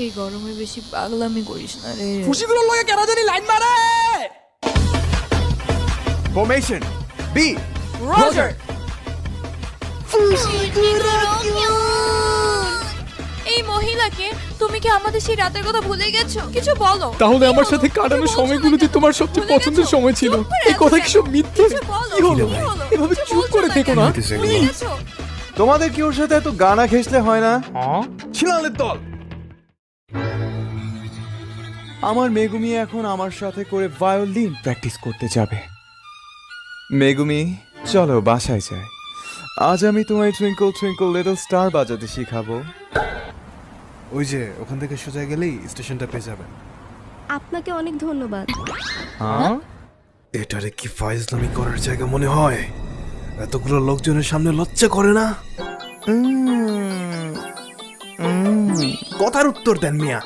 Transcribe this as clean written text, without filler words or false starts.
এই গরমে বেশি পাগলামি করিস না রে। খুশিগুলোর লগে কেন জানি লাইন মারে। Formation B. রজার। এই মহিলাকে তুমি কি আমাদের সেই রাতের কথা ভুলে গেছো? কিছু বলো। তাহলে কি আমার হলো? সাথে কাটানো কিছু বলছো সময়গুলোতে না কেন? তোমার সবচেয়ে ভুলে পছন্দের গেছো? সময় ছিল। চুপ করে এই আছো কথা কি কেন? সব মিথ্যে? কিছু বলো। কি হলো? কি হলো? এভাবে কিছু চুপ বলছো করে না থেকো কেন? না। ভুলে গেছো? তোমাদের কি ওর সাথে এত গানা ঘেঁষলে হয় না? ছিলালের দল। আমার মেগুমি এখন আমার সাথে করে ভায়োলিন প্র্যাকটিস করতে যাবে। মেগুমি, চলো বাসায় যাই। আজ আমি তোমায় টুইঙ্কল টুইঙ্কল লিটল স্টার বাজাতে শিখাবো। ওই যে ওখান থেকে সোজা গেলেই স্টেশনটা পেয়ে যাবেন। আপনাকে অনেক ধন্যবাদ। হ্যাঁ? এটারে কি ফাইজলামি করার জায়গা মনে হয়? এতগুলো লোকজনের সামনে লজ্জা করে না? কথার উত্তর দেন মিয়া।